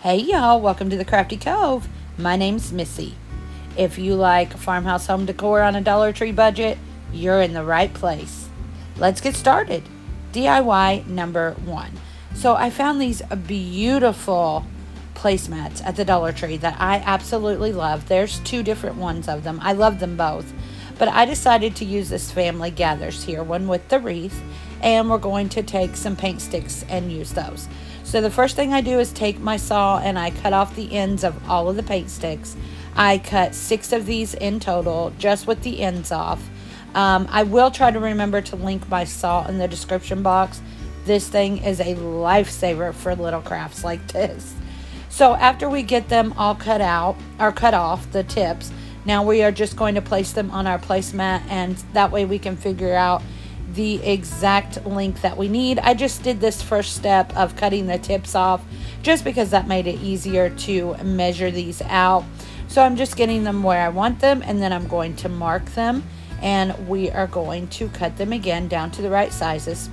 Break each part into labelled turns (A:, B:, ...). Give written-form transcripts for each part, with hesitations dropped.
A: Hey y'all, welcome to the Crafty Cove. My name's Missy. If you like farmhouse home decor on a Dollar Tree budget, you're in the right place. Let's get started. DIY number 1. So I found these beautiful placemats at the Dollar Tree that I absolutely love. There's 2 different ones of them. I love them both. But I decided to use this Family Gathers here, one with the wreath, and we're going to take some paint sticks and use those. So the first thing I do is take my saw and I cut off the ends of all of the paint sticks. I cut 6 of these in total, just with the ends off. I will try to remember to link my saw in the description box. This thing is a lifesaver for little crafts like this. So after we get them all cut out, or cut off the tips, now we are just going to place them on our placemat, and that way we can figure out the exact length that we need. I just did this first step of cutting the tips off just because that made it easier to measure these out. So I'm just getting them where I want them, and then I'm going to mark them, and we are going to cut them again down to the right sizes.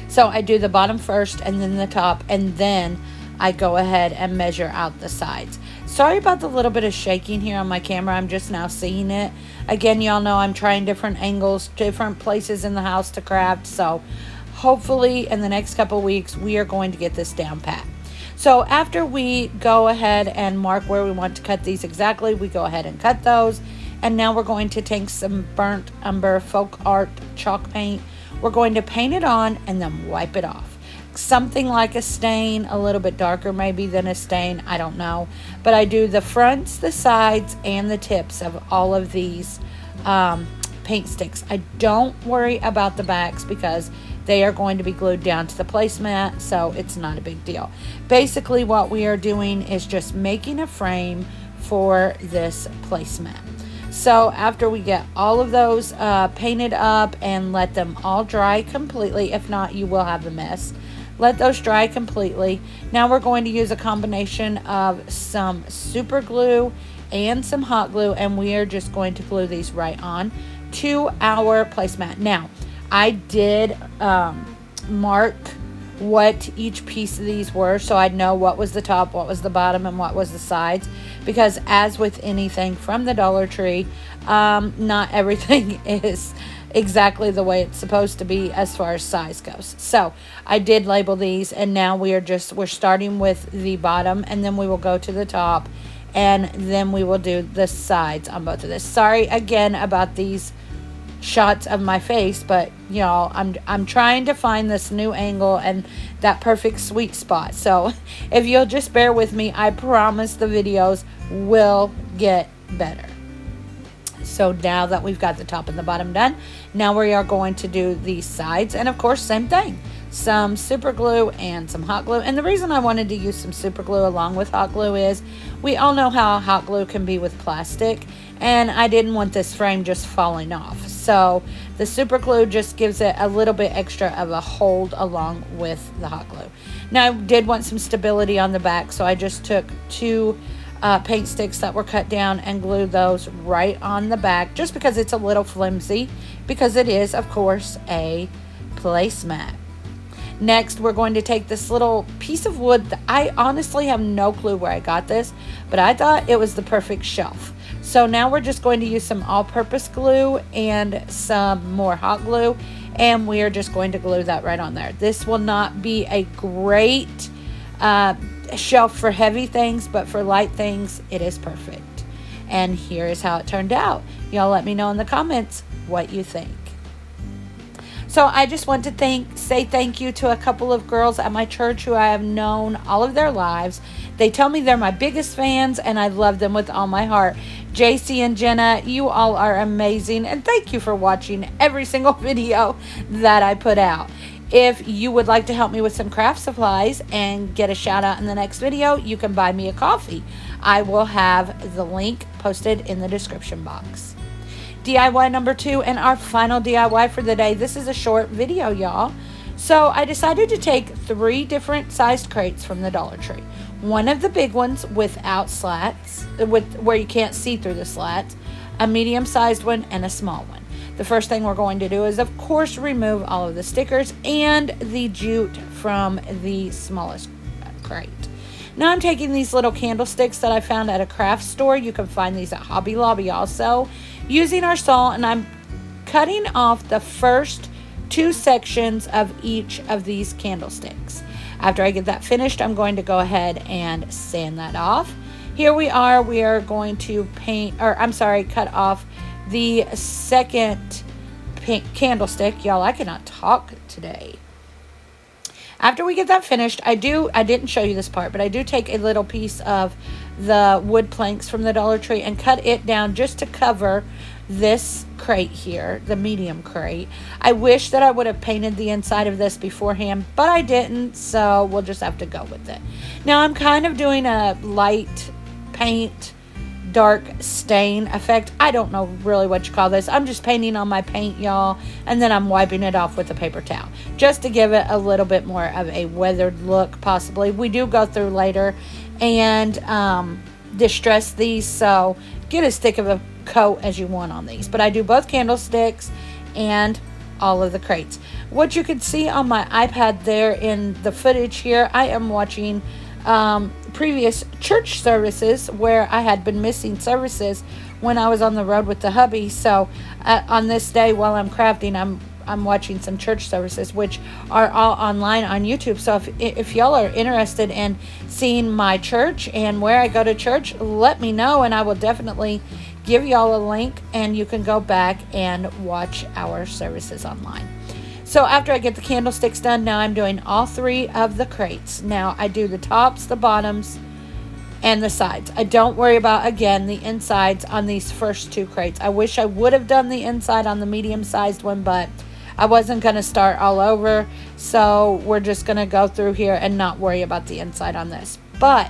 A: So I do the bottom first and then the top, and then I go ahead and measure out the sides. Sorry about the little bit of shaking here on my camera. I'm just now seeing it. Again, y'all know I'm trying different angles, different places in the house to craft. So hopefully in the next couple weeks, we are going to get this down pat. So after we go ahead and mark where we want to cut these exactly, we go ahead and cut those. And now we're going to take some burnt umber folk art chalk paint. We're going to paint it on and then wipe it off. Something like a stain, a little bit darker maybe than a stain, I don't know. But I do the fronts, the sides, and the tips of all of these paint sticks. I don't worry about the backs because they are going to be glued down to the placemat, so it's not a big deal. Basically what we are doing is just making a frame for this placemat. So after we get all of those painted up and let them all dry completely, if not you will have a mess. Let those dry completely. Now we're going to use a combination of some super glue and some hot glue, and we are just going to glue these right on to our placemat. Now, I did mark what each piece of these were, so I'd know what was the top, what was the bottom, and what was the sides, because as with anything from the Dollar Tree, not everything is exactly the way it's supposed to be as far as size goes. So I did label these, and now we're starting with the bottom, and then we will go to the top, and then we will do the sides on both of this. Sorry again about these shots of my face, but y'all, I'm trying to find this new angle and that perfect sweet spot. So if you'll just bear with me, I promise the videos will get better. So now that we've got the top and the bottom done, now we are going to do the sides, and of course same thing, some super glue and some hot glue. And the reason I wanted to use some super glue along with hot glue is we all know how hot glue can be with plastic, and I didn't want this frame just falling off. So the super glue just gives it a little bit extra of a hold along with the hot glue. Now I did want some stability on the back, so I just took 2 paint sticks that were cut down and glued those right on the back, just because it's a little flimsy, because it is of course a placemat. Next, we're going to take this little piece of wood that I honestly have no clue where I got this, but I thought it was the perfect shelf. So now we're just going to use some all-purpose glue and some more hot glue, and we are just going to glue that right on there. This will not be a great shelf for heavy things, but for light things it is perfect. And here is how it turned out. Y'all let me know in the comments what you think. So I just want to say thank you to a couple of girls at my church who I have known all of their lives. They tell me they're my biggest fans, and I love them with all my heart. JC and Jenna, you all are amazing, and thank you for watching every single video that I put out. If you would like to help me with some craft supplies and get a shout out in the next video, you can buy me a coffee. I will have the link posted in the description box. DIY number 2 and our final DIY for the day. This is a short video, y'all. So I decided to take 3 different sized crates from the Dollar Tree. One of the big ones without slats, where you can't see through the slats, a medium sized one, and a small one. The first thing we're going to do is, of course, remove all of the stickers and the jute from the smallest crate. Now I'm taking these little candlesticks that I found at a craft store. You can find these at Hobby Lobby also. Using our saw, and I'm cutting off the first 2 sections of each of these candlesticks. After I get that finished, I'm going to go ahead and sand that off. Here we are going to cut off the second candlestick. Y'all, I cannot talk today. After we get that finished, I didn't show you this part, but I do take a little piece of the wood planks from the Dollar Tree and cut it down just to cover this crate here, the medium crate. I wish that I would have painted the inside of this beforehand, but I didn't, so we'll just have to go with it. Now I'm kind of doing a light paint, dark stain effect. I don't know really what you call this. I'm just painting on my paint, y'all, and then I'm wiping it off with a paper towel just to give it a little bit more of a weathered look, possibly. We do go through later and distress these, so get as thick of a coat as you want on these. But I do both candlesticks and all of the crates. What you can see on my iPad there in the footage here, I am watching previous church services where I had been missing services when I was on the road with the hubby. So on this day while I'm crafting, I'm watching some church services, which are all online on YouTube. So if y'all are interested in seeing my church and where I go to church, let me know, and I will definitely give y'all a link, and you can go back and watch our services online. So after I get the candlesticks done, now I'm doing all 3 of the crates. Now I do the tops, the bottoms, and the sides. I don't worry about, again, the insides on these first 2 crates. I wish I would have done the inside on the medium-sized one, but I wasn't going to start all over. So we're just going to go through here and not worry about the inside on this. But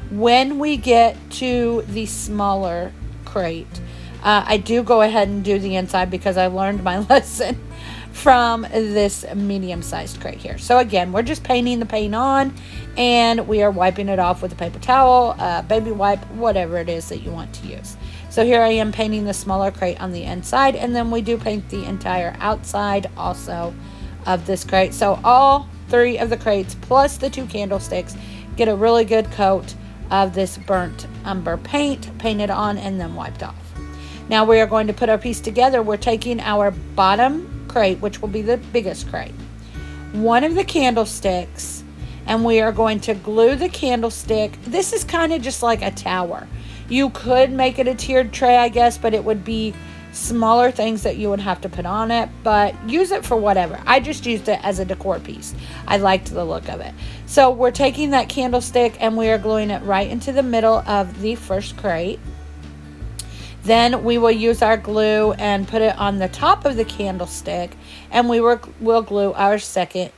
A: when we get to the smaller crate, I do go ahead and do the inside because I learned my lesson from this medium-sized crate here. So again, we're just painting the paint on, and we are wiping it off with a paper towel, baby wipe, whatever it is that you want to use. So here I am painting the smaller crate on the inside, and then we do paint the entire outside also of this crate. So all 3 of the crates plus the 2 candlesticks get a really good coat of this burnt umber paint painted on and then wiped off. Now we are going to put our piece together. We're taking our bottom crate, which will be the biggest crate, one of the candlesticks, and we are going to glue the candlestick. This is kind of just like a tower. You could make it a tiered tray, I guess, but it would be smaller things that you would have to put on it, but use it for whatever. I just used it as a decor piece. I liked the look of it. So we're taking that candlestick and we are gluing it right into the middle of the first crate. Then we will use our glue and put it on the top of the candlestick, and we will glue our second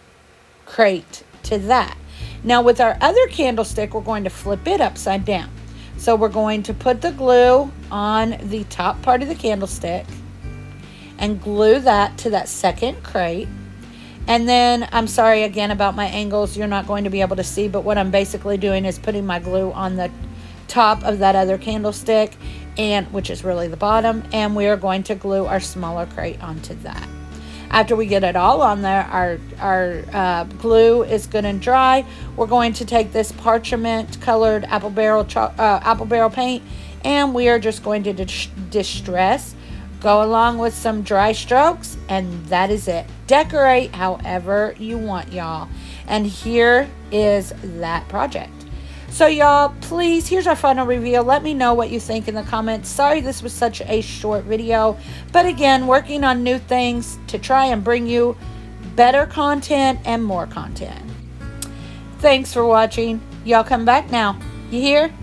A: crate to that. Now with our other candlestick, we're going to flip it upside down. So we're going to put the glue on the top part of the candlestick and glue that to that second crate. And then, I'm sorry again about my angles, you're not going to be able to see, but what I'm basically doing is putting my glue on the top of that other candlestick, and which is really the bottom, and we are going to glue our smaller crate onto that. After we get it all on there, our glue is good and dry. We're going to take this parchment colored apple barrel paint, and we are just going to distress, go along with some dry strokes, and that is it. Decorate however you want, y'all. And here is that project. So y'all, please, here's our final reveal. Let me know what you think in the comments. Sorry this was such a short video, but again, working on new things to try and bring you better content and more content. Thanks for watching. Y'all come back now. You hear?